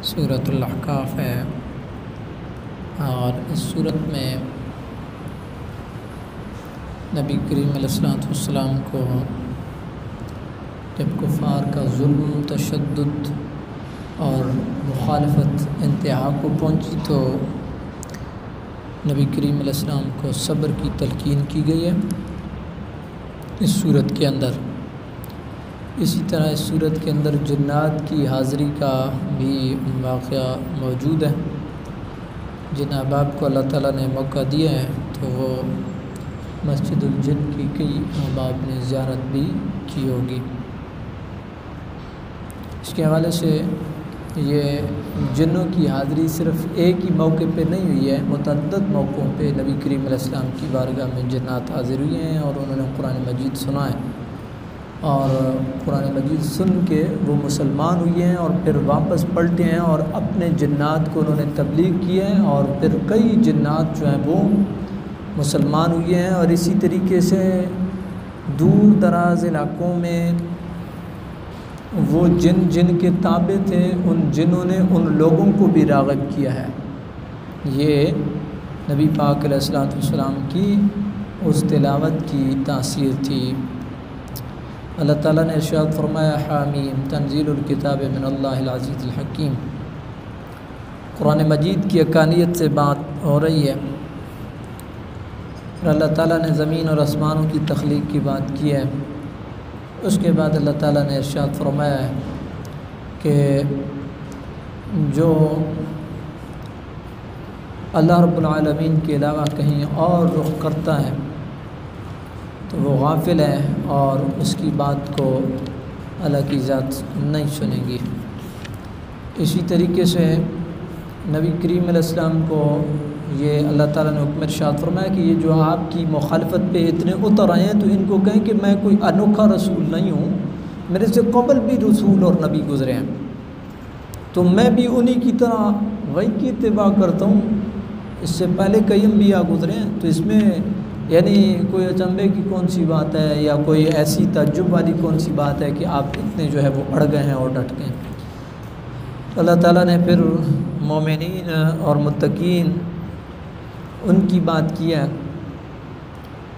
سورۃ الاحقاف ہے، اور اس صورت میں نبی کریم علیہ السلام کو جب کفار کا ظلم، تشدد اور مخالفت انتہا کو پہنچی تو نبی کریم علیہ السلام کو صبر کی تلقین کی گئی ہے اس صورت کے اندر۔ اسی طرح اس صورت کے اندر جنات کی حاضری کا بھی واقعہ موجود ہے۔ جن احباب کو اللہ تعالیٰ نے موقع دیا ہے تو وہ مسجد الجن کی کئی احباب نے زیارت بھی کی ہوگی۔ اس کے حوالے سے یہ جنوں کی حاضری صرف ایک ہی موقع پہ نہیں ہوئی ہے، متعدد موقعوں پہ نبی کریم علیہ السلام کی بارگاہ میں جنات حاضر ہوئے ہیں اور انہوں نے قرآن مجید سنا ہے، اور قرآن مجید سن کے وہ مسلمان ہوئے ہیں اور پھر واپس پلٹے ہیں اور اپنے جنات کو انہوں نے تبلیغ کی ہے، اور پھر کئی جنات جو ہیں وہ مسلمان ہوئے ہیں۔ اور اسی طریقے سے دور دراز علاقوں میں وہ جن کے تابع تھے ان جنوں نے ان لوگوں کو بھی راغب کیا ہے۔ یہ نبی پاک علیہ السلام کی اس تلاوت کی تاثیر تھی۔ اللہ تعالیٰ نے ارشاد فرمایا، حامیم تنزیل الکتاب من اللہ العزیز الحکیم۔ قرآن مجید کی حقانیت سے بات ہو رہی ہے، اور اللہ تعالیٰ نے زمین اور آسمانوں کی تخلیق کی بات کی ہے۔ اس کے بعد اللہ تعالیٰ نے ارشاد فرمایا ہے کہ جو اللہ رب العالمین کے علاوہ کہیں اور رخ کرتا ہے تو وہ غافل ہے اور اس کی بات کو اللہ کی ذات نہیں سنے گی۔ اسی طریقے سے نبی کریم علیہ السلام کو یہ اللہ تعالیٰ نے حکم ارشاد فرمایا کہ یہ جو آپ کی مخالفت پہ اتنے اتر آئے ہیں تو ان کو کہیں کہ میں کوئی انوکھا رسول نہیں ہوں، میرے سے قبل بھی رسول اور نبی گزرے ہیں، تو میں بھی انہی کی طرح وہی کی اتباع کرتا ہوں، اس سے پہلے کئی انبیاء گزرے ہیں، تو اس میں یعنی کوئی اچنبے کی کون سی بات ہے یا کوئی ایسی تعجب والی کون سی بات ہے کہ آپ اتنے جو ہے وہ اڑ گئے ہیں اور ڈٹ گئے ہیں۔ اللہ تعالیٰ نے پھر مومنین اور متقین ان کی بات کیا،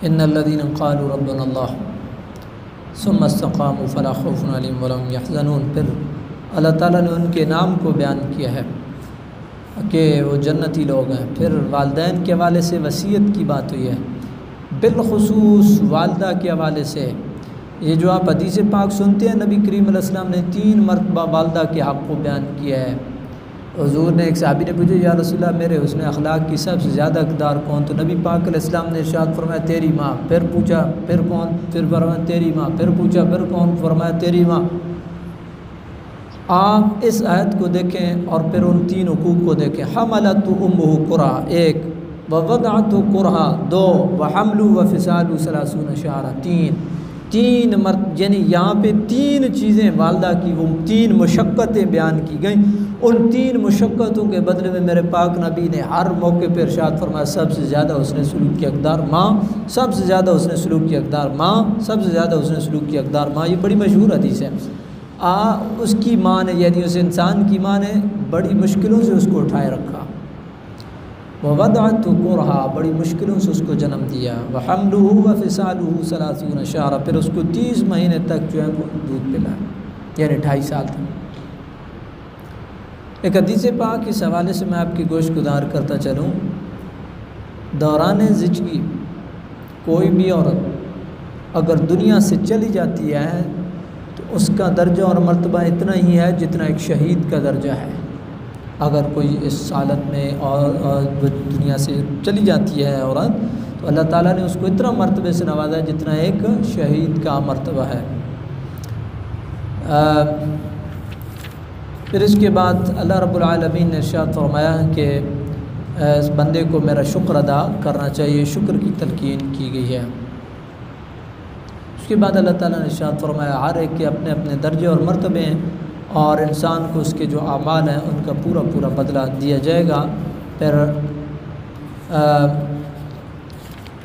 ان الذین قالوا ربنا اللہ ثم استقاموا فلا خوف علیہم ولا هم یحزنون۔ پھر اللہ تعالیٰ نے ان کے نام کو بیان کیا ہے کہ وہ جنتی لوگ ہیں۔ پھر والدین کے حوالے سے وصیت کی بات ہوئی ہے، بالخصوص والدہ کے حوالے سے۔ یہ جو آپ حدیث پاک سنتے ہیں، نبی کریم علیہ السلام نے 3 مرتبہ والدہ کے حق کو بیان کیا ہے۔ حضور نے ایک صحابی نے پوچھا، یا رسول اللہ میرے حسن اخلاق کی سب سے زیادہ حقدار کون؟ تو نبی پاک علیہ السلام نے ارشاد فرمایا تیری ماں۔ پھر پوچھا پھر کون؟ پھر فرمایا تیری ماں۔ پھر پوچھا پھر کون؟ فرمایا تیری ماں۔ آپ اس آیت کو دیکھیں اور پھر ان 3 حقوق کو دیکھیں۔ حملت امہ کرہا 1، ووضعت کرہا 2، وحمل وفصال 30 شہرا 3 یعنی یہاں پہ 3 چیزیں والدہ کی، وہ 3 مشقتیں بیان کی گئیں۔ ان 3 مشقتوں کے بدلے میں میرے پاک نبی نے ہر موقع پہ ارشاد فرمایا سب سے زیادہ حسن سلوک کی حقدار ماں، سب سے زیادہ حسن سلوک کی حقدار ماں، سب سے زیادہ حسن سلوک کی حقدار ماں۔ یہ بڑی مشہور حدیث ہے۔ اس کی ماں نے یعنی اس انسان کی ماں نے بڑی مشکلوں سے اس کو اٹھائے رکھا، ووضعت کرہا بڑی مشکلوں سے اس کو جنم دیا، وحملہ وفصالہ 30 شہرا پھر اس کو 30 مہینے تک جو ہے وہ دودھ پلایا، یعنی 2.5 سال تک۔ ایک حدیث پاک اس حوالے سے میں آپ کی گوش گزار کرتا چلوں، دوران زچگی کوئی بھی عورت اگر دنیا سے چلی جاتی ہے تو اس کا درجہ اور مرتبہ اتنا ہی ہے جتنا ایک شہید کا درجہ ہے۔ اگر کوئی اس حالت میں اور دنیا سے چلی جاتی ہے عورت تو اللہ تعالیٰ نے اس کو اتنا مرتبے سے نوازا ہے جتنا ایک شہید کا مرتبہ ہے۔ پھر اس کے بعد اللہ رب العالمین نے ارشاد فرمایا کہ اس بندے کو میرا شکر ادا کرنا چاہیے، شکر کی تلقین کی گئی ہے۔ اس کے بعد اللہ تعالیٰ نے ارشاد فرمایا ہر ایک کے اپنے اپنے درجے اور مرتبے ہیں، اور انسان کو اس کے جو اعمال ہیں ان کا پورا پورا بدلہ دیا جائے گا۔ پھر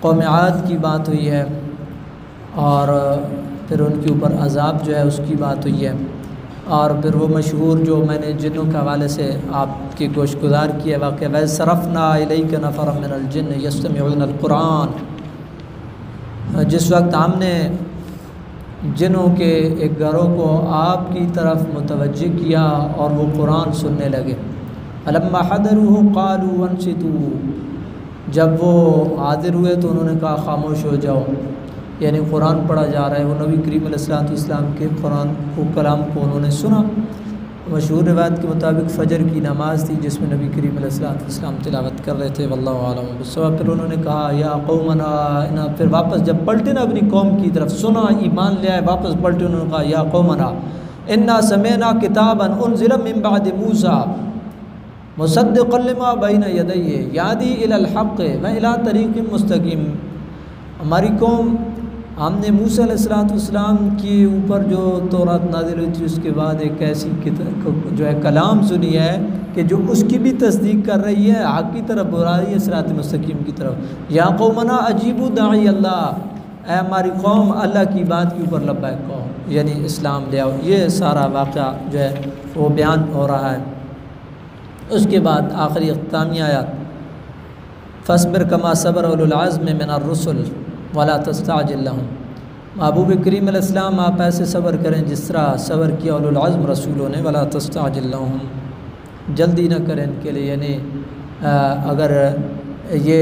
قوم عاد کی بات ہوئی ہے، اور پھر ان کے اوپر عذاب جو ہے اس کی بات ہوئی ہے۔ اور پھر وہ مشہور جو میں نے جنوں کے حوالے سے آپ کی گوش گزار کیا واقعہ وَصَرَفْنَا إِلَيْكَ نَفَرًا مِنَ الْجِنِّ يَسْتَمِعُونَ الْقُرْآنَ، جس وقت ہم نے جنوں کے ایک گروہ کو آپ کی طرف متوجہ کیا اور وہ قرآن سننے لگے۔ فَلَمَّا حَضَرُوهُ قَالُوا أَنصِتُوا، جب وہ حاضر ہوئے تو انہوں نے کہا خاموش ہو جاؤ، یعنی قرآن پڑھا جا رہا ہے۔ وہ نبی کریم علیہ السلام کے قرآن کو کلام کو انہوں نے سنا۔ مشہور روایت کے مطابق فجر کی نماز تھی جس میں نبی کریم علیہ السلام تلاوت کر رہے تھے، واللہ اعلم بالصواب۔ پھر انہوں نے کہا یا قومنا، پھر واپس جب پلٹے نا اپنی قوم کی طرف، سنا ایمان لے آئے، واپس پلٹے، انہوں نے کہا یا قومنا انا سمعنا کتابا انزل من بعد موسیٰ مصدقا لما بین یدیہ یہدی الی الحق و الی طریق مستقیم۔ ہماری قوم، ہم نے موسیٰ علیہ السلام کے اوپر جو تورات نازل ہوئی تھی اس کے بعد ایک ایسی جو ہے کلام سنی ہے کہ جو اس کی بھی تصدیق کر رہی ہے، حق کی طرف بلا رہی ہے، صراط مستقیم کی طرف۔ یا قومنا اجیبوا داعی اللہ، اے ہماری قوم اللہ کی بات کے اوپر لبیک کہو، یعنی اسلام لے آؤ۔ یہ سارا واقعہ جو ہے وہ بیان ہو رہا ہے۔ اس کے بعد آخری اختتامی آیات، فاصبر کما صبر اولو العزم من الرسل ولا تستعجل لهم۔ محبوب کریم علیہ السلام آپ ایسے صبر کریں جس طرح صبر کیا اولو العزم رسولوں نے، ولا تستعجل لهم، جلدی نہ کریں ان کے لیے، یعنی اگر یہ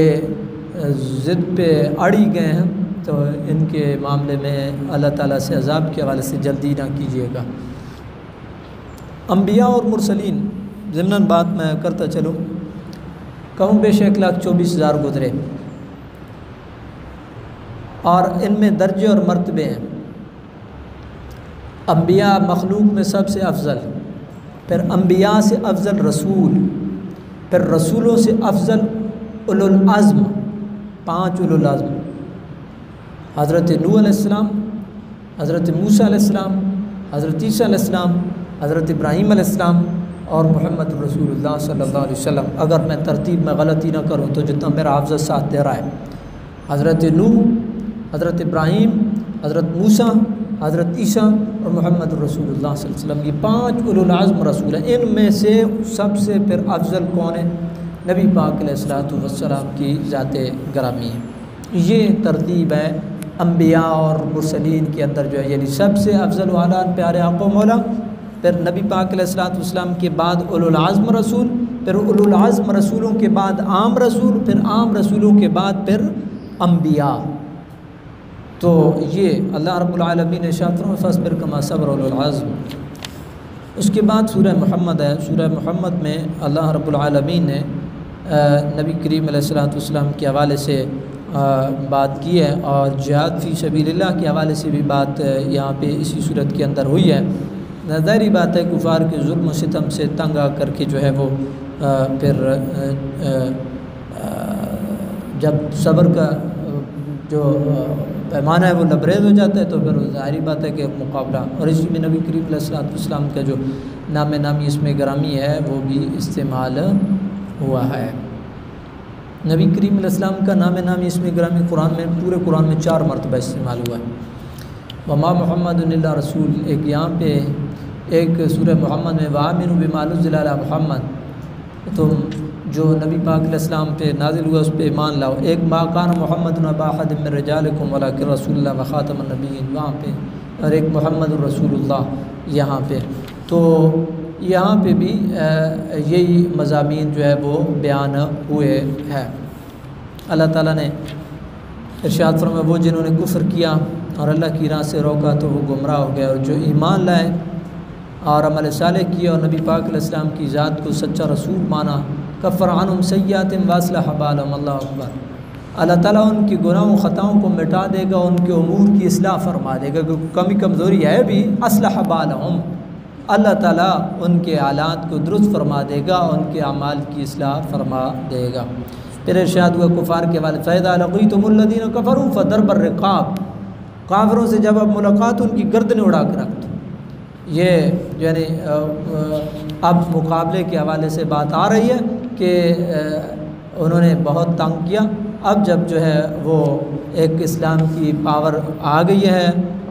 ضد پہ اڑی گئے ہیں تو ان کے معاملے میں اللہ تعالیٰ سے عذاب کے حوالے سے جلدی نہ کیجیے گا۔ انبیاء اور مرسلین ضمناً بات میں کرتا چلوں، کم بیش 1,24,000 گزرے، اور ان میں درجے اور مرتبے ہیں۔ انبیاء مخلوق میں سب سے افضل، پھر انبیاء سے افضل رسول، پھر رسولوں سے افضل اولو العزم، 5 اولو العزم، حضرت نوح علیہ السلام، حضرت موسیٰ علیہ السلام، حضرت عیسیٰ علیہ السلام، حضرت ابراہیم علیہ السلام اور محمد رسول اللہ صلی اللہ علیہ وسلم۔ اگر میں ترتیب میں غلطی نہ کروں تو جتنا میرا حافظ ساتھ دے رہا ہے، حضرت نوح، حضرت ابراہیم، حضرت موسیٰ، حضرت عیسیٰ اور محمد رسول اللہ صلی اللہ علیہ وسلم، یہ 5 اولو العزم رسول ہیں۔ ان میں سے سب سے پھر افضل کون ہے؟ نبی پاک علیہ السلام کی ذات گرامی ہے۔ یہ ترتیب ہے انبیاء اور مرسلین کے اندر جو ہے، یعنی سب سے افضل و اعلیٰ پیارے آقا و مولا، پھر نبی پاک علیہ السلام کے بعد اولو العزم رسول، پھر اولو العزم رسولوں کے بعد عام رسول، پھر عام رسولوں کے بعد پھر انبیاء۔ تو یہ اللہ رب العالمین نے ارشاد فرمایا فاصبر کما صبر اولو العزم۔ اس کے بعد سورہ محمد ہے۔ سورہ محمد میں اللہ رب العالمین نے نبی کریم علیہ السلام کے حوالے سے بات کی ہے، اور جہاد فی سبیل اللہ کے حوالے سے بھی بات یہاں پہ اسی صورت کے اندر ہوئی ہے۔ ظاہری بات ہے کفار کے ظلم و ستم سے تنگ آ کر کے جو ہے وہ پھر جب صبر کا جو پیمانہ ہے وہ لبریز ہو جاتا ہے تو پھر ظاہری بات ہے کہ مقابلہ، اور اسی میں نبی کریم علیہ السلام کا جو نامی اس میں گرامی ہے وہ بھی استعمال ہوا ہے۔ نبی کریم علیہ السلام کا نامی اس میں گرامی قرآن میں، پورے قرآن میں 4 مرتبہ استعمال ہوا ہے۔ وما محمد الا رسول، ایک یہاں پہ ایک سورہ محمد میں وآمنوا بما انزل علی محمد، تم جو نبی پاک علیہ السلام پہ نازل ہوا اس پہ ایمان لاؤ۔ ایک ما کان محمد ابا احد من رجالکم ولکن رسول اللہ وخاتم النبیین وہاں پہ، اور ایک محمد الرسول اللہ یہاں پہ۔ تو یہاں پہ بھی یہی مضامین جو ہے وہ بیان ہوئے ہیں۔ اللہ تعالیٰ نے ارشاد فرمایا وہ جنہوں نے کفر کیا اور اللہ کی راہ سے روکا تو وہ گمراہ ہو گئے، اور جو ایمان لائے اور عمل صالح کیا اور نبی پاک علیہ السلام کی ذات کو سچا رسول مانا، کفر عنہم سیئاتہم واصلح بالہم، اللہ اکبر، اللہ تعالیٰ ان کی گناہوں خطاؤں کو مٹا دے گا، ان کے امور کی اصلاح فرما دے گا، کیونکہ کمی کمزوری ہے بھی، اصلح بالہم، اللہ تعالیٰ ان کے حالات کو درست فرما دے گا، ان کے اعمال کی اصلاح فرما دے گا۔ پھر ارشاد ہوا کفار کے والد فَإِذَا لَقِيتُمُ الَّذِينَ كَفَرُوا فَضَرْبَ الرِّقَابِ، کافروں سے جب اب ملاقات ان کی گردنیں اڑا کے رکھ دو۔ یہ یعنی اب مقابلے کے حوالے سے بات آ رہی ہے کہ انہوں نے بہت تنگ کیا اب جب جو ہے وہ ایک اسلام کی پاور آ گئی ہے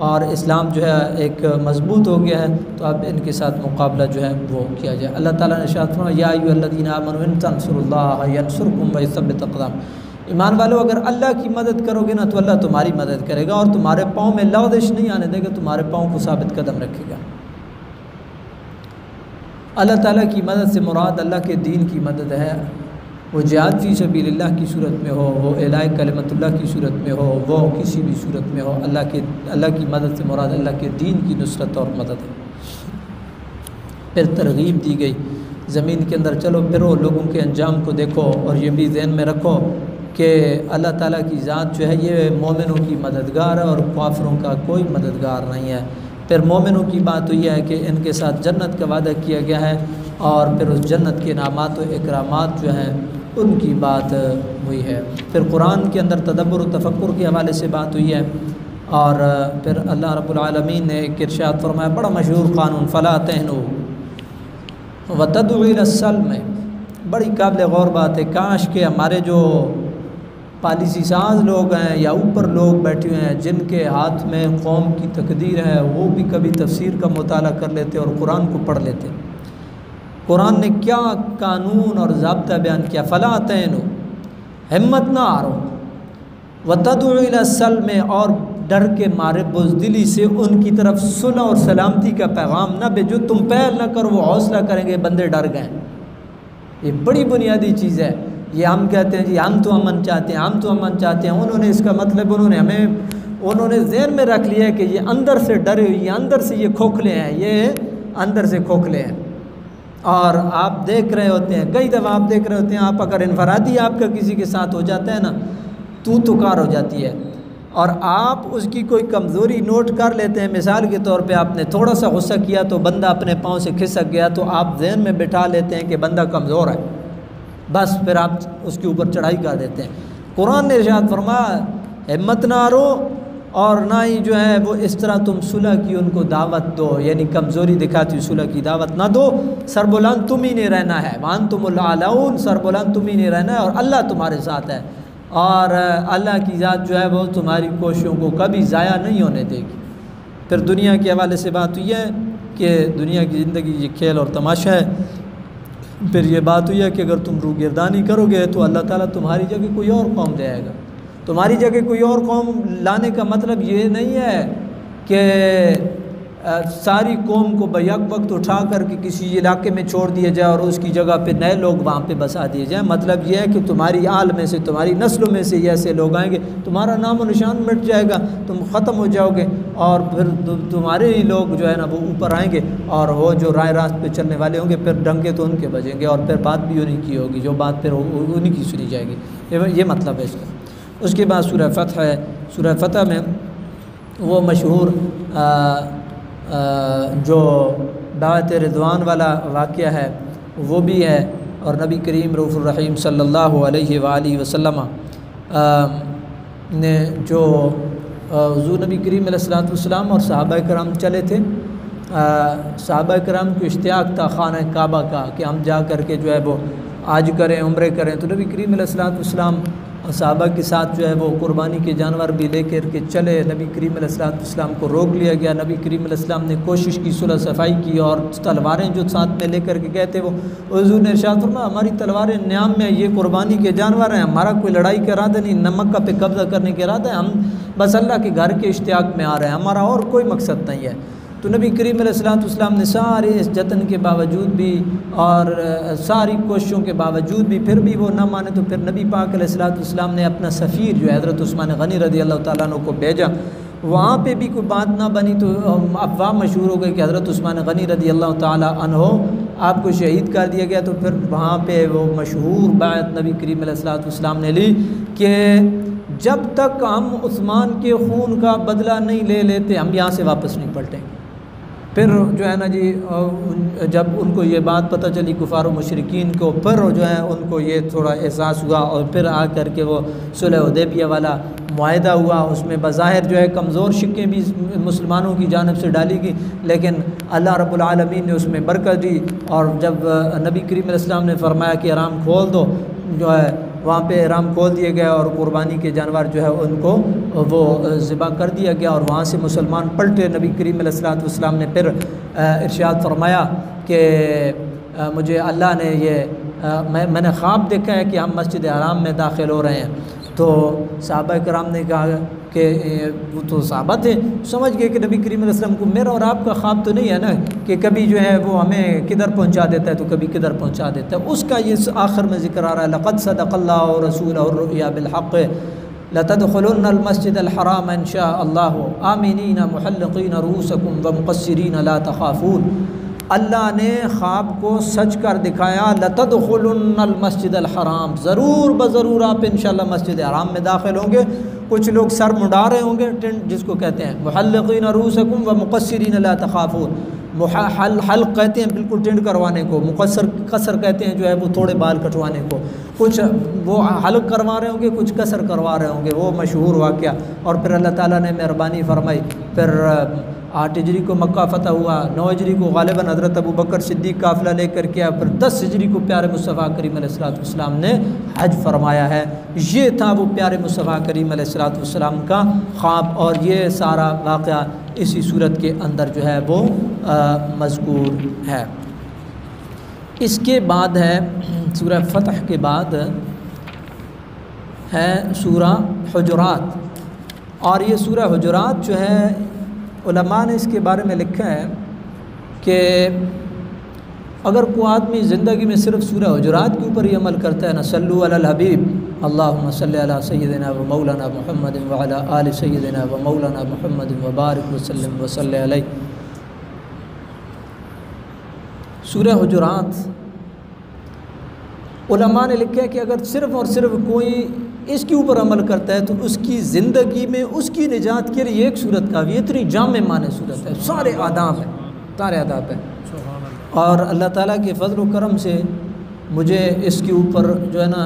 اور اسلام جو ہے ایک مضبوط ہو گیا ہے، تو اب ان کے ساتھ مقابلہ جو ہے وہ کیا جائے۔ اللہ تعالیٰ نے ارشاد فرمایا یا ایھا الذین آمنوا ان تنصروا اللہ ینصرکم ویثبت اقدام، ایمان والو اگر اللہ کی مدد کرو گے نا تو اللہ تمہاری مدد کرے گا اور تمہارے پاؤں میں لغزش نہیں آنے دے گا، تمہارے پاؤں کو ثابت قدم رکھے گا۔ اللہ تعالیٰ کی مدد سے مراد اللہ کے دین کی مدد ہے، وہ جہاد فی سبیل اللہ کی صورت میں ہو، وہ اعلاء کلمت اللہ کی صورت میں ہو، وہ کسی بھی صورت میں ہو، اللہ کی مدد سے مراد اللہ کے دین کی نصرت اور مدد ہے۔ پھر ترغیب دی گئی زمین کے اندر چلو پھرو، لوگوں کے انجام کو دیکھو اور یہ بھی ذہن میں رکھو کہ اللہ تعالیٰ کی ذات جو ہے یہ مومنوں کی مددگار ہے اور کافروں کا کوئی مددگار نہیں ہے۔ پھر مومنوں کی بات ہوئی ہے کہ ان کے ساتھ جنت کا وعدہ کیا گیا ہے، اور پھر اس جنت کے انعامات و اکرامات جو ہیں ان کی بات ہوئی ہے۔ پھر قرآن کے اندر تدبر و تفکر کے حوالے سے بات ہوئی ہے، اور پھر اللہ رب العالمین نے ایک ارشاد فرمایا بڑا مشہور قانون فلا تہنوا وتدعوا الی السلم، بڑی قابل غور بات ہے۔ کاش کہ ہمارے جو پالیسی ساز لوگ ہیں یا اوپر لوگ بیٹھے ہوئے ہیں جن کے ہاتھ میں قوم کی تقدیر ہے، وہ بھی کبھی تفسیر کا مطالعہ کر لیتے اور قرآن کو پڑھ لیتے۔ قرآن نے کیا قانون اور ضابطہ بیان کیا، فلا تہنوا، ہمت نہ ہارو، وتدعوا الی السلم، اور ڈر کے مارے بزدلی سے ان کی طرف صلح اور سلامتی کا پیغام نہ بھیجو، تم پہل نہ کرو، وہ حوصلہ کریں گے بندے ڈر گئے۔ یہ بڑی بنیادی چیز ہے۔ یہ ہم کہتے ہیں جی ہم تو امن چاہتے ہیں، ہم تو امن چاہتے ہیں، انہوں نے اس کا مطلب انہوں نے ذہن میں رکھ لیا ہے کہ یہ اندر سے ڈرے ہوئے، یہ اندر سے یہ کھوکھلے ہیں، یہ اندر سے کھوکھلے ہیں۔ اور آپ دیکھ رہے ہوتے ہیں، کئی دفعہ آپ دیکھ رہے ہوتے ہیں، آپ اگر انفرادی آپ کا کسی کے ساتھ ہو جاتا ہے نا تو کار ہو جاتی ہے، اور آپ اس کی کوئی کمزوری نوٹ کر لیتے ہیں۔ مثال کے طور پہ آپ نے تھوڑا سا غصہ کیا تو بندہ اپنے پاؤں سے کھسک گیا، تو آپ ذہن میں بٹھا لیتے ہیں کہ بندہ کمزور ہے، بس پھر آپ اس کے اوپر چڑھائی کر دیتے ہیں۔ قرآن نے ارشاد فرمایا ہمت نہ ہارو، اور نہ ہی جو ہے وہ اس طرح تم صلح کی ان کو دعوت دو، یعنی کمزوری دکھاتی صلح کی دعوت نہ دو۔ سربلند تم ہی نے رہنا ہے، وانتم الاعلون، سربلند تم ہی نے رہنا ہے، اور اللہ تمہارے ساتھ ہے، اور اللہ کی ذات جو ہے وہ تمہاری کوششوں کو کبھی ضائع نہیں ہونے دے گی۔ پھر دنیا کے حوالے سے بات ہوئی ہے کہ دنیا کی زندگی یہ کھیل اور تماشا ہے۔ پھر یہ بات ہوئی ہے کہ اگر تم روگردانی کرو گے تو اللہ تعالیٰ تمہاری جگہ کوئی اور قوم دے آئے گا۔ تمہاری جگہ کوئی اور قوم لانے کا مطلب یہ نہیں ہے کہ ساری قوم کو بیک وقت اٹھا کر کے کسی علاقے میں چھوڑ دیا جائے اور اس کی جگہ پہ نئے لوگ وہاں پہ بسا دیے جائیں۔ مطلب یہ ہے کہ تمہاری آل میں سے، تمہاری نسلوں میں سے ایسے لوگ آئیں گے، تمہارا نام و نشان مٹ جائے گا، تم ختم ہو جاؤ گے، اور پھر تمہارے ہی لوگ جو ہے نا وہ اوپر آئیں گے، اور وہ جو رائے راست پہ چلنے والے ہوں گے پھر ڈنکے تو ان کے بجیں گے، اور پھر بات بھی انہیں کی ہوگی، جو بات پھر انہیں کی سنی جائے گی۔ یہ مطلب ہے اس کا۔ اس کے بعد سورہ فتح ہے۔ سورہ فتح میں وہ مشہور جو دعوت رضوان والا واقعہ ہے وہ بھی ہے، اور نبی کریم رؤوف الرحیم صلی اللہ علیہ وآلہ وسلم نے جو حضور نبی کریم علیہ الصلوۃ والسلام اور صحابہ کرام چلے تھے، صحابہ کرام کو اشتیاق تھا خانہ کعبہ کا کہ ہم جا کر کے جو ہے وہ حج کریں، عمرے کریں، تو نبی کریم علیہ الصلوۃ والسلام صحابہ کے ساتھ جو ہے وہ قربانی کے جانور بھی لے کر کے چلے۔ نبی کریم علیہ الصلوۃ والسلام کو روک لیا گیا۔ نبی کریم علیہ السلام نے کوشش کی، صلح صفائی کی، اور تلواریں جو ساتھ میں لے کر کے گئے تھے وہ حضور نے ارشاد فرمایا ہماری تلواریں نیام میں، یہ قربانی کے جانور ہیں، ہمارا کوئی لڑائی کا ارادہ نہیں، نہ مکہ پہ قبضہ کرنے کا ارادہ ہے، ہم بس اللہ کے گھر کے اشتیاق میں آ رہے ہیں، ہمارا اور کوئی مقصد نہیں ہے۔ تو نبی کریم علیہ الصلوۃ والسلام نے سارے اس جتن کے باوجود بھی اور ساری کوششوں کے باوجود بھی پھر بھی وہ نہ مانے، تو پھر نبی پاک علیہ الصلوۃ والسلام نے اپنا سفیر جو ہے حضرت عثمان غنی رضی اللہ تعالیٰ عنہ کو بھیجا۔ وہاں پہ بھی کوئی بات نہ بنی تو افواہ مشہور ہو گئی کہ حضرت عثمان غنی رضی اللہ تعالیٰ عنہ آپ کو شہید کر دیا گیا، تو پھر وہاں پہ وہ مشہور بیعت نبی کریم علیہ الصلوۃ والسلام نے لی کہ جب تک ہم عثمان کے خون کا بدلہ نہیں لے لیتے ہم یہاں سے واپس نہیں پلٹیں گے۔ پھر جو ہے نا جی جب ان کو یہ بات پتہ چلی کفار و مشرکین کو، پھر جو ہے ان کو یہ تھوڑا احساس ہوا، اور پھر آ کر کے وہ صلح حدیبیہ والا معاہدہ ہوا۔ اس میں بظاہر جو ہے کمزور شقیں بھی مسلمانوں کی جانب سے ڈالی گئی، لیکن اللہ رب العالمین نے اس میں برکت دی، اور جب نبی کریم علیہ السلام نے فرمایا کہ حرام کھول دو جو ہے وہاں پہ احرام کھول دیے گئے اور قربانی کے جانور جو ہے ان کو وہ ذبح کر دیا گیا، اور وہاں سے مسلمان پلٹے۔ نبی کریم علیہ الصلوۃ والسلام نے پھر ارشاد فرمایا کہ مجھے اللہ نے میں نے خواب دیکھا ہے کہ ہم مسجد حرام میں داخل ہو رہے ہیں۔ تو صحابہ کرام نے کہا کہ وہ تو صحابہ تھے، سمجھ گئے کہ نبی کریم علیہ السلام کو میرا اور آپ کا خواب تو نہیں ہے نا کہ کبھی جو ہے وہ ہمیں کدھر پہنچا دیتا ہے تو کبھی کدھر پہنچا دیتا ہے۔ اس کا یہ آخر میں ذکر آ رہا ہے، لقد صدق اللہ ورسولہ الرؤیا بالحق لتدخلن المسجد الحرام ان شاء اللہ آمنین محلقین رؤوسکم ومقصرین لا تخافون۔ اللہ نے خواب کو سچ کر دکھایا، لتدخلن المسجد الحرام، ضرور بضرور آپ انشاءاللہ مسجد حرام میں داخل ہوں گے۔ کچھ لوگ سر منڈا رہے ہوں گے، ٹنٹ جس کو کہتے ہیں، محلقین رؤوسکم ومقصرین لا تخافون، حلق کہتے ہیں بالکل ٹنڈ کروانے کو، قصر کہتے ہیں جو ہے وہ تھوڑے بال کٹوانے کو۔ کچھ وہ حلق کروا رہے ہوں گے، کچھ قصر کروا رہے ہوں گے، وہ مشہور واقعہ۔ اور پھر اللہ تعالیٰ نے مہربانی فرمائی، پھر 8 ہجری کو مکہ فتح ہوا، 9 ہجری کو غالباً حضرت ابو بکر صدیق قافلہ لے کر کیا، پھر 10 ہجری کو پیارے مصطفیٰ کریم علیہ الصلوۃ والسلام نے حج فرمایا ہے۔ یہ تھا وہ پیارے مصطفیٰ کریم علیہ الصلوۃ والسلام کا خواب، اور یہ سارا واقعہ اسی صورت کے اندر جو ہے وہ مذکور ہے۔ اس کے بعد ہے سورہ فتح کے بعد ہے سورہ حجرات، اور یہ سورہ حجرات جو ہے علماء نے اس کے بارے میں لکھا ہے کہ اگر کوئی آدمی زندگی میں صرف سورہ حجرات کے اوپر ہی عمل کرتا ہے نا، صلو علی الحبیب اللہم صلی علی سیدنا و مولانا محمد وعلی آل سیدنا و مولانا محمد وبارک وسلم وصلی علیہ۔ سورہ حجرات علماء نے لکھا ہے کہ اگر صرف اور صرف کوئی اس کے اوپر عمل کرتا ہے تو اس کی زندگی میں اس کی نجات کے لیے ایک صورت کافی ہے۔ اتنی جامع معنی صورت ہے، سارے آداب ہیں، اور اللہ تعالیٰ کے فضل و کرم سے مجھے اس کے اوپر جو ہے نا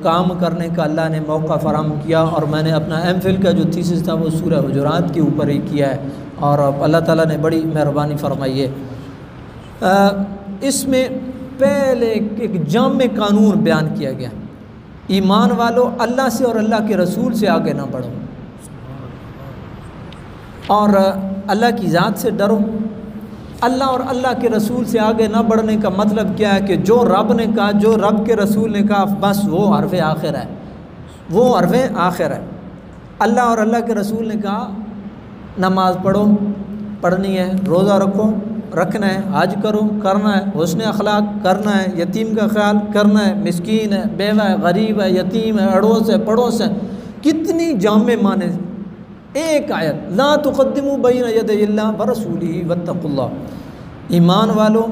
کام کرنے کا اللہ نے موقع فراہم کیا، اور میں نے اپنا ایم فل کا جو تھیسس تھا وہ سورہ حجرات کے اوپر ہی کیا ہے، اور اللہ تعالیٰ نے بڑی مہربانی فرمائی ہے۔ اس میں پہلے ایک جامع قانون بیان کیا گیا، ایمان والو اللہ سے اور اللہ کے رسول سے آگے نہ بڑھو، اور اللہ کی ذات سے ڈرو۔ اللہ اور اللہ کے رسول سے آگے نہ بڑھنے کا مطلب کیا ہے کہ جو رب نے کہا، جو رب کے رسول نے کہا، بس وہ حرف آخر ہے، وہ حرف آخر ہے۔ اللہ اور اللہ کے رسول نے کہا نماز پڑھو، پڑھنی ہے، روزہ رکھو، رکھنا ہے، حج کرو، کرنا ہے، حسن اخلاق کرنا ہے، یتیم کا خیال کرنا ہے، مسکین ہے، بیوہ ہے، غریب ہے، یتیم ہے، اڑوس ہے، پڑوس ہے، کتنی جامع معنی، ایک آیت، لا تقدموا بین یدی اللہ ورسولہ واتقوا اللہ۔ ایمان والو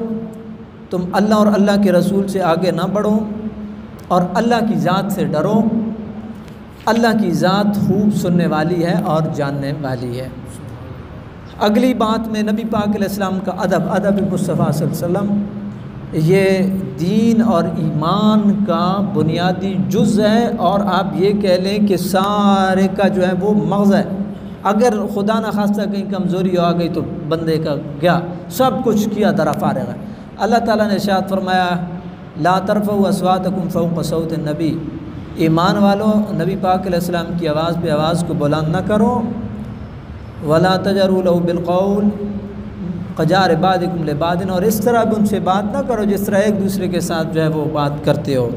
تم اللہ اور اللہ کے رسول سے آگے نہ بڑھو، اور اللہ کی ذات سے ڈرو، اللہ کی ذات خوب سننے والی ہے اور جاننے والی ہے۔ اگلی بات میں نبی پاک علیہ السلام کا ادب مصطفیٰ صلی اللہ علیہ وسلم یہ دین اور ایمان کا بنیادی جز ہے، اور آپ یہ کہہ لیں کہ سارے کا جو ہے وہ مغز ہے۔ اگر خدا نہ خواستہ کہیں کمزوری آ گئی تو بندے کا گیا، سب کچھ کیا درا فارغ ہے۔ اللہ تعالیٰ نے ارشاد فرمایا، لا ترفعوا اصواتکم فوق صوت النبی، ایمان والو نبی پاک علیہ السلام کی آواز پہ آواز کو بلند نہ کرو، ولا تجروا له بالقول کجار بعضکم لبعض، اور اس طرح بھی ان سے بات نہ کرو جس طرح ایک دوسرے کے ساتھ جو ہے وہ بات کرتے ہو،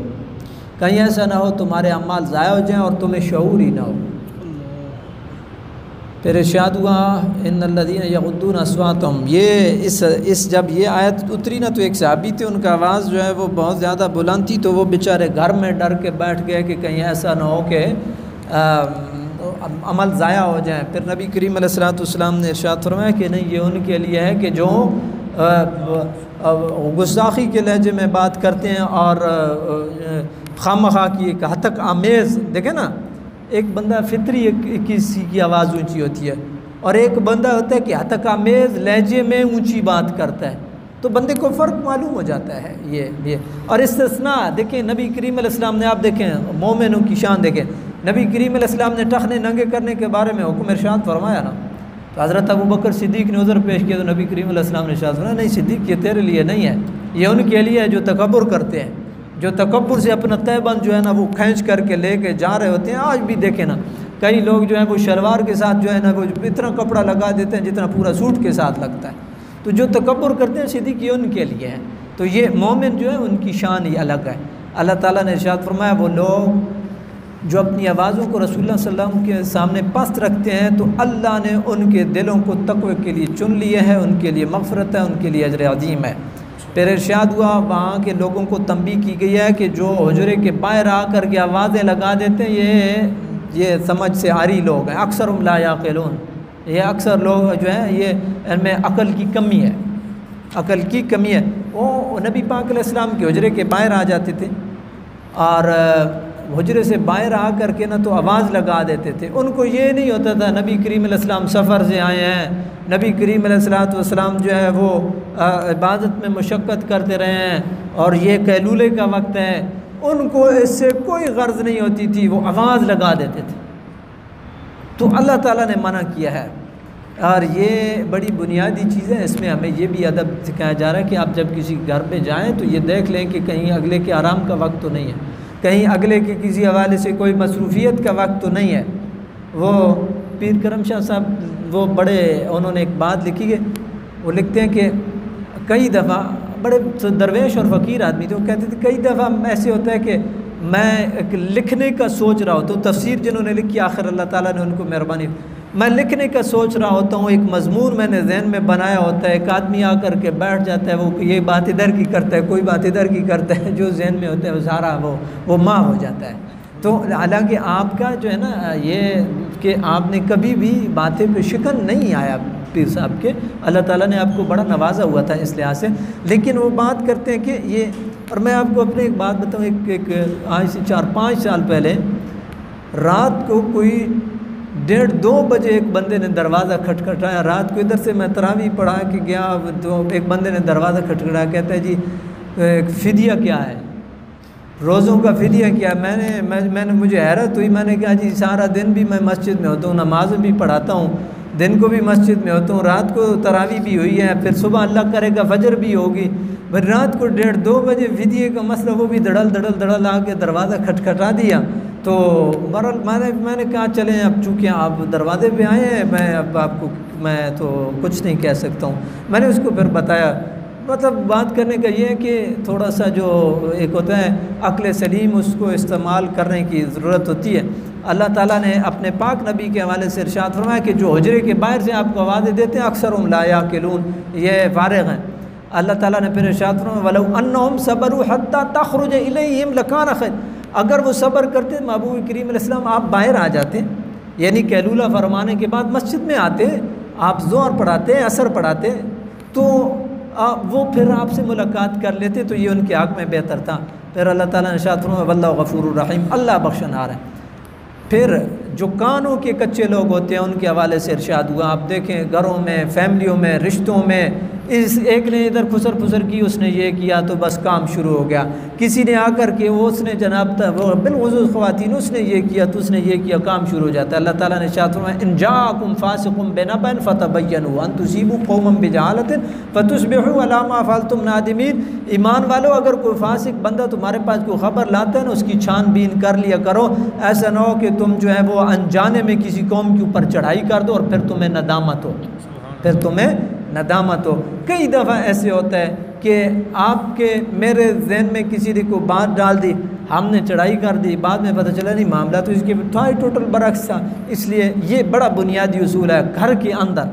کہیں ایسا نہ ہو تمہارے اعمال ضائع ہو جائیں اور تمہیں شعور ہی نہ ہو۔ پھر ارشاد ہوا ان الذین یغضون اصواتهم، یہ جب یہ آیت اتری نا تو ایک صحابی تھے، ان کا آواز جو ہے وہ بہت زیادہ بلند تھی، تو وہ بیچارے گھر میں ڈر کے بیٹھ گئے کہ کہیں ایسا نہ ہو کہ عمل ضائع ہو جائیں۔ پھر نبی کریم علیہ الصلوۃ والسلام نے ارشاد فرمایا کہ نہیں، یہ ان کے لیے ہے کہ جو گستاخی کے لہجے میں بات کرتے ہیں اور خواہ کی ایک ہتک آمیز، دیکھیں نا، ایک بندہ فطری کسی کی آواز اونچی ہوتی ہے، اور ایک بندہ ہوتا ہے کہ ہتک آمیز لہجے میں اونچی بات کرتا ہے، تو بندے کو فرق معلوم ہو جاتا ہے۔ یہ اور استثناء دیکھیں، نبی کریم علیہ السلام نے، آپ دیکھیں مومنوں کی شان دیکھیں، نبی کریم علیہ السلام نے ٹخنے ننگے کرنے کے بارے میں حکم ارشاد فرمایا نا، تو حضرت ابو بکر صدیق نے عذر پیش کیا، تو نبی کریم علیہ السلام نے ارشاد فرمایا نہیں صدیق، یہ تیرے لیے نہیں ہے، یہ ان کے لیے ہے جو تکبر کرتے ہیں، جو تکبر سے اپنا تہبند جو ہے نا وہ کھینچ کر کے لے کے جا رہے ہوتے ہیں. آج بھی دیکھیں نا کئی لوگ جو ہیں وہ شلوار کے ساتھ جو ہے نا وہ اتنا کپڑا لگا دیتے ہیں جتنا پورا سوٹ کے ساتھ لگتا ہے. تو جو تکبر کرتے ہیں صدیق یہ ان کے لیے ہے. تو یہ مومن جو ہے ان کی شان ہی الگ ہے. اللہ تعالیٰ نے ارشاد فرمایا وہ لوگ جو اپنی آوازوں کو رسول اللہ صلی اللہ علیہ وسلم کے سامنے پست رکھتے ہیں تو اللہ نے ان کے دلوں کو تقوی کے لیے چن لیے ہے، ان کے لیے مغفرت ہے، ان کے لیے اجر عظیم ہے. پھر ارشاد ہوا وہاں کے لوگوں کو تنبیہ کی گئی ہے کہ جو حجرے کے باہر آ کر کے آوازیں لگا دیتے ہیں یہ سمجھ سے عاری لوگ ہیں. اکثرهم لا یعقلون، یہ اکثر لوگ جو ہیں یہ ان میں عقل کی کمی ہے، عقل کی کمی ہے. وہ نبی پاک علیہ السلام کے حجرے کے باہر آ جاتے تھے اور حجرے سے باہر آ کر کے نا تو آواز لگا دیتے تھے. ان کو یہ نہیں ہوتا تھا نبی کریم علیہ السلام سفر سے آئے ہیں، نبی کریم علیہ السلام جو ہے وہ عبادت میں مشقت کرتے رہے ہیں اور یہ قیلولے کا وقت ہے. ان کو اس سے کوئی غرض نہیں ہوتی تھی، وہ آواز لگا دیتے تھے. تو اللہ تعالیٰ نے منع کیا ہے اور یہ بڑی بنیادی چیز ہے. اس میں ہمیں یہ بھی ادب سکھایا جا رہا ہے کہ آپ جب کسی گھر پہ جائیں تو یہ دیکھ لیں کہ کہیں اگلے کے آرام کا وقت تو نہیں ہے، کہیں اگلے کے کسی حوالے سے کوئی مصروفیت کا وقت تو نہیں ہے. وہ پیر کرم شاہ صاحب وہ بڑے انہوں نے ایک بات لکھی ہے، وہ لکھتے ہیں کہ کئی دفعہ بڑے درویش اور فقیر آدمی تھے، وہ کہتے تھے کئی دفعہ ایسے ہوتا ہے کہ میں ایک لکھنے کا سوچ رہا ہوتا ہوں. تفسیر جنہوں نے لکھی آخر اللہ تعالیٰ نے ان کو مہربانی، میں لکھنے کا سوچ رہا ہوتا ہوں، ایک مضمون میں نے ذہن میں بنایا ہوتا ہے، ایک آدمی آ کر کے بیٹھ جاتا ہے، وہ یہ بات ادھر کی کرتا ہے، کوئی بات ادھر کی کرتا ہے، جو ذہن میں ہوتا ہے وہ سارا وہ ماں ہو جاتا ہے. تو حالانکہ آپ کا جو ہے نا یہ کہ آپ نے کبھی بھی باتیں پہ شکن نہیں آیا پیر صاحب کے، اللہ تعالیٰ نے آپ کو بڑا نوازا ہوا تھا اس لحاظ سے. لیکن وہ بات کرتے ہیں کہ یہ، اور میں آپ کو اپنے ایک بات بتاؤں، ایک آج سے 4-5 سال پہلے رات کو کوئی 1:30-2 بجے ایک بندے نے دروازہ کھٹکھٹایا. رات کو ادھر سے میں تراویح پڑھا کے گیا تو ایک بندے نے دروازہ کھٹکھٹایا، کہتا ہے جی فدیہ کیا ہے، روزوں کا فدیہ کیا ہے. میں نے مجھے حیرت ہوئی، میں نے کہا جی سارا دن بھی میں مسجد میں ہوتا ہوں، نماز بھی پڑھاتا ہوں، دن کو بھی مسجد میں ہوتا ہوں، رات کو تراویح بھی ہوئی ہے، پھر صبح اللہ کرے گا فجر بھی ہوگی، پھر رات کو 1:30-2 بجے فدیے کا مسئلہ، وہ بھی دڑل آ کے دروازہ کھٹکھٹا دیا. تو بہرحال میں نے کہا چلیں اب چونکہ آپ دروازے پہ آئے ہیں میں اب آپ کو میں تو کچھ نہیں کہہ سکتا ہوں. میں نے اس کو پھر بتایا، مطلب بات کرنے کا یہ ہے کہ تھوڑا سا جو ایک ہوتا ہے عقل سلیم اس کو استعمال کرنے کی ضرورت ہوتی ہے. اللہ تعالیٰ نے اپنے پاک نبی کے حوالے سے ارشاد فرمایا کہ جو حجرے کے باہر سے آپ کو آوازیں دیتے ہیں اکثرهم لا یعقلون، یہ فارغ ہیں. اللہ تعالیٰ نے پھر ارشاد فرمایا وَلَوْ أَنَّهُمْ صَبَرُوا حَتَّى تَخْرُجَ إِلَيْهِمْ لَكَانَ خَيْرًا، اگر وہ صبر کرتے محبوب کریم علیہ السلام آپ باہر آ جاتے، یعنی قیلولہ فرمانے کے بعد مسجد میں آتے، آپ ظہر پڑھاتے، عصر پڑھاتے، تو وہ پھر آپ سے ملاقات کر لیتے تو یہ ان کے حق میں بہتر تھا. پھر اللہ تعالیٰ نے ارشاد فرمایا واللہ غفور الرحیم، اللہ بخشنہار ہے. پھر جو کانوں کے کچے لوگ ہوتے ہیں ان کے حوالے سے ارشاد ہوا. آپ دیکھیں گھروں میں، فیملیوں میں، رشتوں میں، اس ایک نے ادھر پھسر کی، اس نے یہ کیا تو بس کام شروع ہو گیا. کسی نے آ کر کے اس نے جناب وہ بالخصوص خواتین اس نے یہ کیا تو اس نے یہ کیا، کام شروع ہو جاتا ہے. اللہ تعالیٰ نے ارشاد فرمایا ان جاءکم فاسق بنبأ فتبینوا ان تصیبوا قوما بجہالۃ فتصبحوا علی ما فعلتم نادمین. ایمان والو اگر کوئی فاسق بندہ تمہارے پاس کوئی خبر لاتا ہے نا اس کی چھان بین کر لیا کرو، ایسا نہ ہو کہ تم جو ہے وہ انجانے میں کسی قوم کے اوپر چڑھائی کر دو اور پھر تمہیں ندامت ہو. کئی دفعہ ایسے ہوتا ہے کہ آپ کے میرے ذہن میں کسی نے کوئی بات ڈال دی، ہم نے چڑھائی کر دی، بعد میں پتہ چلا نہیں معاملہ تو اس کے تھا ہی ٹوٹل برعکس تھا. اس لیے یہ بڑا بنیادی اصول ہے گھر کے اندر.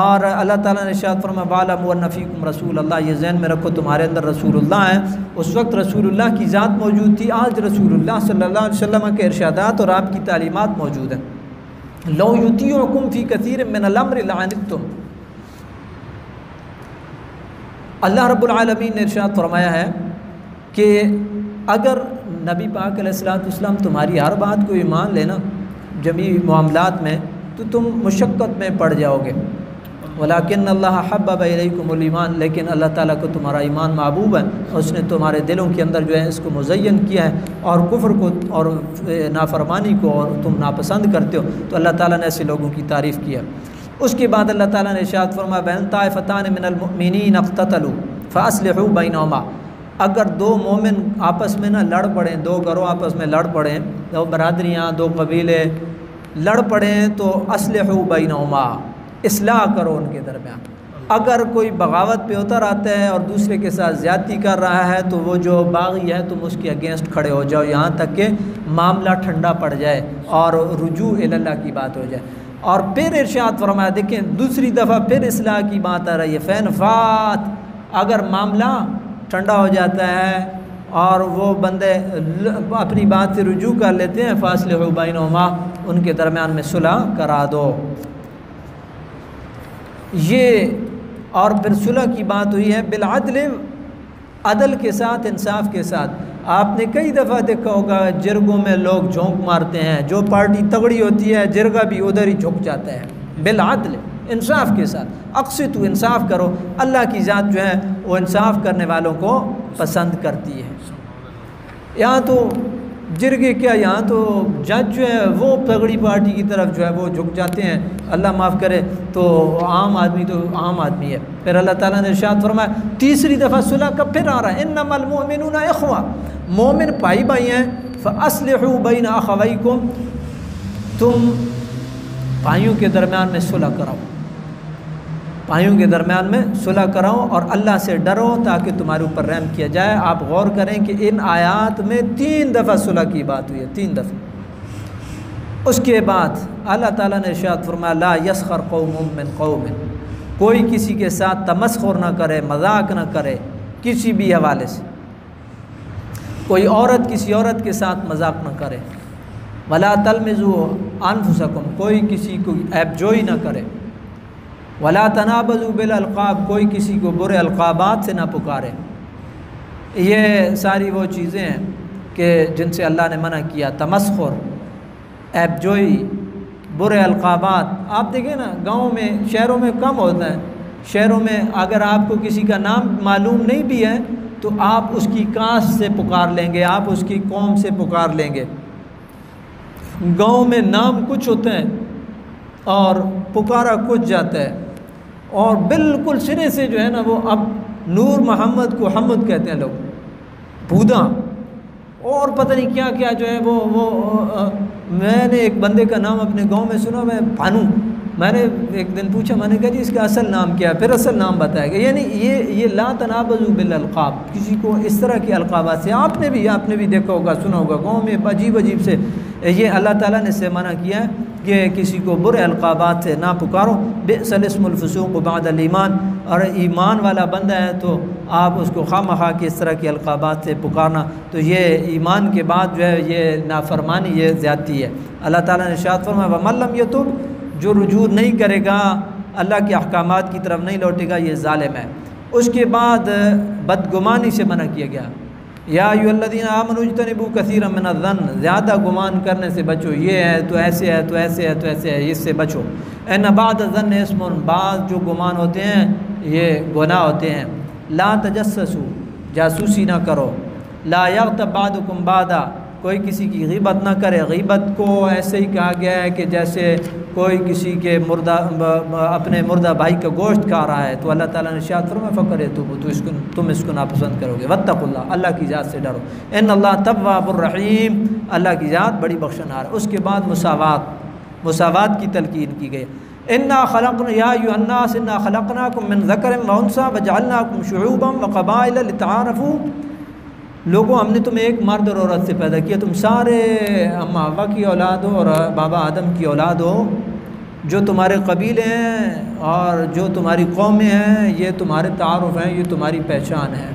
اور اللہ تعالیٰ نے ارشاد فرمایا وَاعْلَمُوا أَنَّ فِيكُمْ رَسُولَ اللَّهِ، یہ ذہن میں رکھو تمہارے اندر رسول اللہ ہیں. اس وقت رسول اللہ کی ذات موجود تھی، آج رسول اللہ صلی اللہ علیہ وسلم کے ارشادات اور آپ کی تعلیمات موجود ہیں. لَوْ يُطِيعُكُمْ فِي كَثِيرٍ مِّنَ الْأَمْرِ لَعَنِتُّمْ. اللہ رب العالمین نے ارشاد فرمایا ہے کہ اگر نبی پاک علیہ السلام تمہاری ہر بات کو ایمان لینا جمی معاملات میں تو تم مشقت میں پڑ جاؤ گے. ولیکن اللہ حبب الیکم الایمان، لیکن اللہ تعالیٰ کو تمہارا ایمان محبوب ہے، اس نے تمہارے دلوں کے اندر جو ہے اس کو مزین کیا ہے، اور کفر کو اور نافرمانی کو اور تم ناپسند کرتے ہو. تو اللہ تعالیٰ نے ایسے لوگوں کی تعریف کی ہے. اس کے بعد اللہ تعالیٰ نے ارشاد فرمایا بین طائفتان من المؤمنین اقتتلوا فاصلحوا بینہما. اگر دو مومن آپس میں نہ لڑ پڑیں، دو گروہ آپس میں لڑ پڑیں، دو برادریاں، دو قبیلے لڑ پڑیں تو اصلحوا بینہما، اصلاح کرو ان کے درمیان۔ اگر کوئی بغاوت پہ اتر آتا ہے اور دوسرے کے ساتھ زیادتی کر رہا ہے تو وہ جو باغی ہے تم اس کے اگینسٹ کھڑے ہو جاؤ، یہاں تک کہ معاملہ ٹھنڈا پڑ جائے اور رجوع الی اللہ کی بات ہو جائے۔ اور پھر ارشاد فرمایا، دیکھیں دوسری دفعہ پھر اصلاح کی بات آ رہی ہے، فین فات، اگر معاملہ ٹھنڈا ہو جاتا ہے اور وہ بندے اپنی بات سے رجوع کر لیتے ہیں، فاصلحوا بینہما، ان کے درمیان میں صلح کرا دو۔ یہ اور پھر صلح کی بات ہوئی ہے بالعدل، عدل کے ساتھ، انصاف کے ساتھ۔ آپ نے کئی دفعہ دیکھا ہوگا جرگوں میں لوگ جھونک مارتے ہیں، جو پارٹی تگڑی ہوتی ہے جرگہ بھی ادھر ہی جھک جاتا ہے۔ بالعدل، انصاف کے ساتھ، اقسطوا، انصاف کرو۔ اللہ کی ذات جو ہے وہ انصاف کرنے والوں کو پسند کرتی ہے۔ یہاں تو جرگے کیا، یہاں تو جج جو ہے وہ تگڑی پارٹی کی طرف جو ہے وہ جھک جاتے ہیں، اللہ معاف کرے، تو عام آدمی تو عام آدمی ہے۔ پھر اللہ تعالیٰ نے ارشاد فرمایا تیسری دفعہ صلح کب پھر آ رہا ہے، انما المؤمنون اخوہ، مومن بھائی بھائی ہیں، فاصلحوا بین اخویکم، تم بھائیوں کے درمیان میں صلح کراؤ، بھائیوں کے درمیان میں صلح کراؤ اور اللہ سے ڈرو تاکہ تمہارے اوپر رحم کیا جائے۔ آپ غور کریں کہ ان آیات میں 3 دفعہ صلح کی بات ہوئی ہے، 3 دفعہ۔ اس کے بعد اللہ تعالیٰ نے ارشاد فرمایا لا یسخر قوم من قوم، کوئی کسی کے ساتھ تمسخر نہ کرے، مذاق نہ کرے کسی بھی حوالے سے، کوئی عورت کسی عورت کے ساتھ مذاق نہ کرے، ولا تلمزوا انفسکم، کوئی کسی کو عیب جوئی نہ کرے، ولا تنابزوا بالالقاب، کوئی کسی کو برے القابات سے نہ پکارے۔ یہ ساری وہ چیزیں ہیں کہ جن سے اللہ نے منع کیا، تمسخر، عیب جوئی، برے القابات۔ آپ دیکھیں نا گاؤں میں، شہروں میں کم ہوتا ہے، شہروں میں اگر آپ کو کسی کا نام معلوم نہیں بھی ہے تو آپ اس کی کاسٹ سے پکار لیں گے، آپ اس کی قوم سے پکار لیں گے۔ گاؤں میں نام کچھ ہوتے ہیں اور پکارا کچھ جاتا ہے، اور بالکل سرے سے جو ہے نا وہ اب نور محمد کو حمد کہتے ہیں لوگ، بودا، اور پتہ نہیں کیا کیا جو ہے وہ میں نے ایک بندے کا نام اپنے گاؤں میں سنا، میں بھانو، میں نے ایک دن پوچھا، میں نے کہا جی اس کا اصل نام کیا ہے، پھر اصل نام بتایا گیا۔ یعنی یہ لا تنابزوا بالالقاب، کسی کو اس طرح کے القابات سے، آپ نے بھی دیکھا ہوگا، سنا ہوگا، گاؤں میں عجیب سے یہ اللہ تعالیٰ نے سے منع کیا ہے کہ کسی کو برے القابات سے نہ پکارو۔ بئس الاسم الفسوق بعد الایمان، اور ایمان والا بندہ ہے تو آپ اس کو خواہ مخواہ کے اس طرح کے القابات سے پکارنا، تو یہ ایمان کے بعد جو ہے یہ نافرمانی، یہ زیادتی ہے۔ اللہ تعالیٰ نے ارشاد فرمایا ومن لم یتب، جو رجوع نہیں کرے گا، اللہ کے احکامات کی طرف نہیں لوٹے گا، یہ ظالم ہے۔ اس کے بعد بدگمانی سے منع کیا گیا، یا ایھا الذین آمنوا اجتنبوا کثیرا من الظن، زیادہ گمان کرنے سے بچو، یہ ہے تو ایسے ہے تو ایسے ہے تو ایسے ہے، اس سے بچو۔ ان بعض الظن اسم، بعض جو گمان ہوتے ہیں یہ گناہ ہوتے ہیں۔ لا تجسسوا، جاسوسی نہ کرو۔ لا یغتب بعضکم بعضا، کوئی کسی کی غیبت نہ کرے۔ غیبت کو ایسے ہی کہا گیا ہے کہ جیسے کوئی کسی کے اپنے مردہ بھائی کا گوشت کھا رہا ہے، تو اللہ تعالیٰ نے ارشاد فرمایا فَقَرِئْتُمُوهُ، تو تم اس کو ناپسند کرو گے۔ وَاتَّقُوا اللَّهَ، اللہ کی ذات سے ڈرو۔ ان اللہ تواب الرحیم، اللہ کی ذات بڑی بخشنہار ہے۔ اس کے بعد مساوات کی تلقین کی گئی۔ انا خلقنا یا ایھا الناس انا خلقناکم من ذکر وانثی وجعلناکم شعوبا وقبائل لتعارفوا، لوگوں ہم نے تمہیں ایک مرد اور عورت سے پیدا کیا، تم سارے اماں حوا کی اولاد ہو اور بابا آدم کی اولاد ہو، جو تمہارے قبیلے ہیں اور جو تمہاری قومیں ہیں یہ تمہارے تعارف ہیں، یہ تمہاری پہچان ہے۔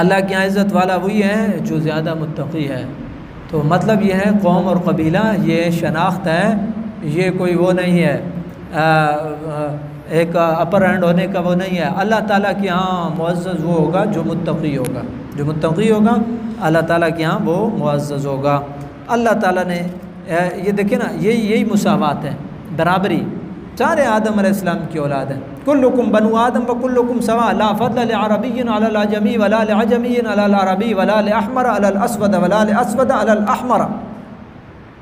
اللہ کی عزت والا وہی ہے جو زیادہ متقی ہے۔ تو مطلب یہ ہے قوم اور قبیلہ یہ شناخت ہے، یہ کوئی وہ نہیں ہے ایک اپر ہینڈ ہونے کا وہ نہیں ہے۔ اللہ تعالیٰ کے ہاں معزز وہ ہوگا جو متقی ہوگا، جو متقی ہوگا اللہ تعالیٰ کے ہاں وہ معزز ہوگا۔ اللہ تعالیٰ نے یہ دیکھیں نا، یہی مساوات ہے، برابری، سارے آدم علیہ السلام کی اولاد ہیں۔ کلکم بنو آدم وکلکم سواء لا فضل لعربی علی العجمی ولا لعجمی علی العربی ولا لاحمر علی الاسود ولا لاسود علی الاحمر۔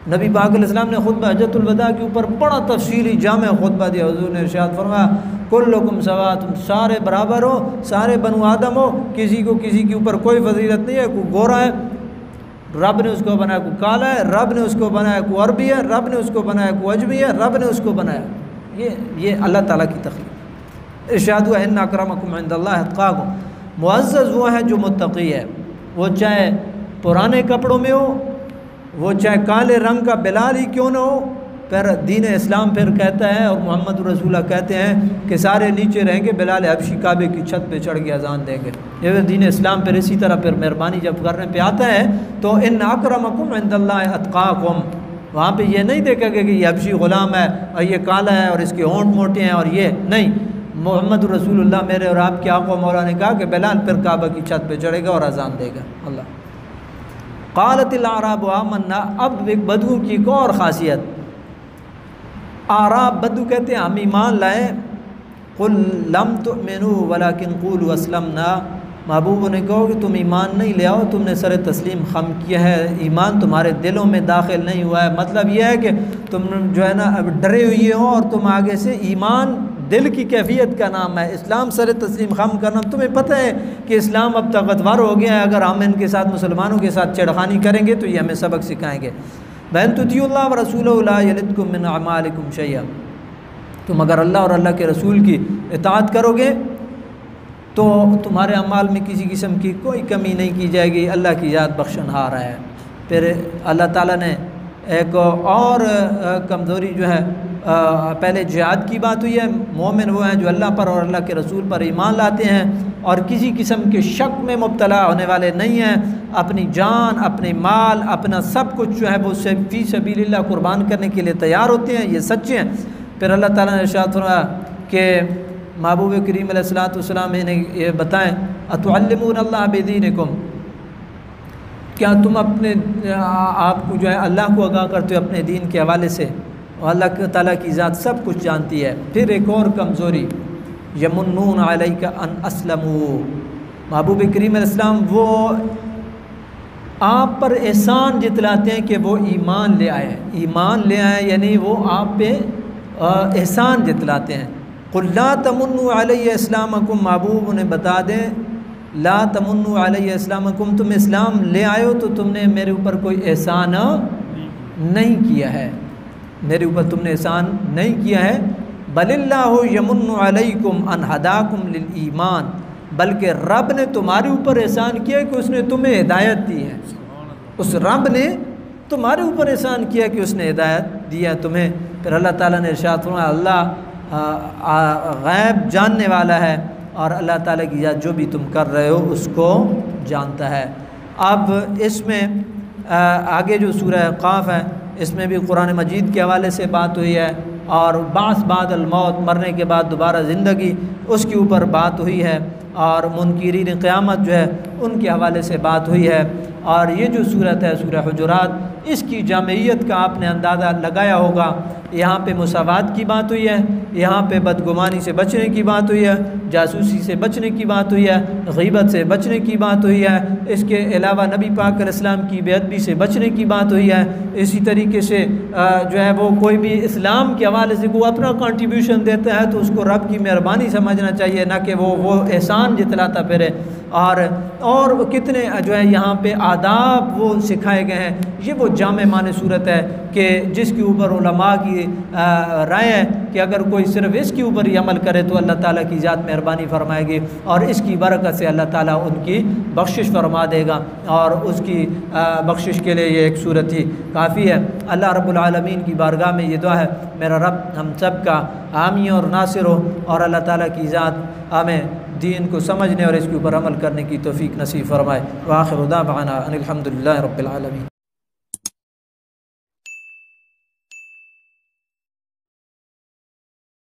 نبی پاک علیہ السلام نے خطبہ حجۃ الوداع کے اوپر بڑا تفصیلی جامع خطبہ دیا۔ حضور نے ارشاد فرمایا کلکم سوا، تم سارے برابر ہو، سارے بنو آدم ہو، کسی کو کسی کے اوپر کوئی فضیلت نہیں ہے، کوئی گورا ہے رب نے اس کو بنایا، کوئی کالا ہے رب نے اس کو بنایا، کوئی عربی ہے رب نے اس کو بنایا، کوئی اجمی ہے رب نے اس کو بنایا۔ یہ اللہ تعالیٰ کی تخلیق۔ ارشاد ہوا ان اکرمکم عند اللہ اتقاکم، معزز وہ ہے جو متقی ہے، وہ چاہے پرانے کپڑوں میں ہو، وہ چاہے کالے رنگ کا بلال ہی کیوں نہ ہو۔ پھر دین اسلام پھر کہتا ہے اور محمد رسول اللہ کہتے ہیں کہ سارے نیچے رہیں گے، بلال حبشی کعبے کی چھت پہ چڑھ کے اذان دیں گے۔ یہ دین اسلام پھر اسی طرح پھر مہربانی جب کرنے پہ آتا ہے تو ان اکرمکم عند اللہ اتقاکم، وہاں پہ یہ نہیں دیکھا گیا کہ یہ حبشی غلام ہے اور یہ کالا ہے اور اس کے ہونٹ موٹے ہیں، اور یہ نہیں، محمد رسول اللہ میرے اور آپ کے آقا و مولا نے کہا کہ بلال پھر کعبہ کی چھت پہ چڑھے گا اور اذان دے گا۔ اللہ قالت الاعراب آمنا، اب ایک بدو کی ایک اور خاصیت، اعراب بدو کہتے ہیں ہم ایمان لائے، قل لم تؤمنوا ولکن قولوا اسلمنا، محبوب نے کہو کہ تم ایمان نہیں لے آؤ، تم نے سر تسلیم خم کیا ہے، ایمان تمہارے دلوں میں داخل نہیں ہوا ہے۔ مطلب یہ ہے کہ تم جو ہے نا اب ڈرے ہوئے ہو اور تم آگے سے ایمان دل کی کیفیت کا نام ہے، اسلام سر تسلیم خم کرنا۔ تمہیں پتہ ہے کہ اسلام اب طاقتور ہو گیا ہے، اگر ہم ان کے ساتھ مسلمانوں کے ساتھ چھیڑخانی کریں گے تو یہ ہمیں سبق سکھائیں گے۔ بَإِن تُطِيعُوا اللَّهَ وَرَسُولَهُ لَا يَلِدْكُم مِّنْ أَعْمَالِكُمْ شَيْئًا، تم اگر اللہ اور اللہ کے رسول کی اطاعت کرو گے تو تمہارے اعمال میں کسی قسم کی کوئی کمی نہیں کی جائے گی، اللہ کی ذات بخشنہار ہے۔ پھر اللہ تعالیٰ نے ایک اور کمزوری جو ہے، پہلے جہاد کی بات ہوئی ہے، مومن وہ ہیں جو اللہ پر اور اللہ کے رسول پر ایمان لاتے ہیں اور کسی قسم کے شک میں مبتلا ہونے والے نہیں ہیں، اپنی جان، اپنی مال، اپنا سب کچھ جو ہے وہ فی سبیل اللہ قربان کرنے کے لیے تیار ہوتے ہیں، یہ سچے ہیں۔ پھر اللہ تعالیٰ نے ارشاد فرمایا کہ محبوب کریم علیہ الصلوۃ والسلام انہیں یہ بتائیں اتعلمون اللہ بدینکم، کیا تم اپنے آپ کو جو ہے اللہ کو آگاہ کرتے ہو اپنے دین کے حوالے سے، اور اللہ تعالیٰ کی ذات سب کچھ جانتی ہے۔ پھر ایک اور کمزوری، یمنون علیک ان اسلموا، محبوب کریم علیہ السلام وہ آپ پر احسان جتلاتے ہیں کہ وہ ایمان لے آئے، ایمان لے آئے یعنی وہ آپ پہ احسان جتلاتے ہیں۔ قل لا تمنوا علی اسلامکم، محبوب انہیں بتا دیں لا تمنوا علی اسلامکم، تم اسلام لے آئے ہو تو تم نے میرے اوپر کوئی احسان نہیں کیا ہے، میرے اوپر تم نے احسان نہیں کیا ہے۔ بل اللہ یمن علیکم ان ہداکم للایمان، بلکہ رب نے تمہارے اوپر احسان کیا کہ اس نے تمہیں ہدایت دی ہے، اس رب نے تمہارے اوپر احسان کیا کہ اس نے ہدایت دیا تمہیں۔ پھر اللہ تعالیٰ نے ارشاد فرمایا اللہ غیب جاننے والا ہے اور اللہ تعالیٰ کی ذات جو بھی تم کر رہے ہو اس کو جانتا ہے۔ اب اس میں آگے جو سورہ قاف ہے اس میں بھی قرآن مجید کے حوالے سے بات ہوئی ہے، اور بعث بعد الموت، مرنے کے بعد دوبارہ زندگی، اس کے اوپر بات ہوئی ہے، اور منکرین قیامت جو ہے ان کے حوالے سے بات ہوئی ہے۔ اور یہ جو صورت ہے سورہ حجرات، اس کی جامعیت کا آپ نے اندازہ لگایا ہوگا، یہاں پہ مساوات کی بات ہوئی ہے، یہاں پہ بدگمانی سے بچنے کی بات ہوئی ہے، جاسوسی سے بچنے کی بات ہوئی ہے، غیبت سے بچنے کی بات ہوئی ہے، اس کے علاوہ نبی پاک علیہ السلام کی بے ادبی سے بچنے کی بات ہوئی ہے۔ اسی طریقے سے جو ہے وہ کوئی بھی اسلام کے حوالے سے کوئی اپنا کنٹریبیوشن دیتا ہے تو اس کو رب کی مہربانی سمجھنا چاہیے، نہ کہ وہ احسان جتلاتا پھرے۔ اور کتنے جو ہے یہاں پہ آداب وہ سکھائے گئے ہیں۔ یہ وہ جامع معنی صورت ہے کہ جس کے اوپر علماء کی رائے ہے کہ اگر کوئی صرف اس کے اوپر ہی عمل کرے تو اللہ تعالیٰ کی ذات مہربانی فرمائے گی، اور اس کی برکت سے اللہ تعالیٰ ان کی بخشش فرما دے گا، اور اس کی بخشش کے لیے یہ ایک صورت ہی کافی ہے۔ اللہ رب العالمین کی بارگاہ میں یہ دعا ہے میرا رب ہم سب کا حامی اور ناصر ہو، اور اللہ تعالیٰ کی ذات ہمیں دین کو سمجھنے اور اس کے اوپر عمل کرنے کی توفیق نصیب فرمائے۔ وآخر دعوانا ان الحمد للہ رب العالمین۔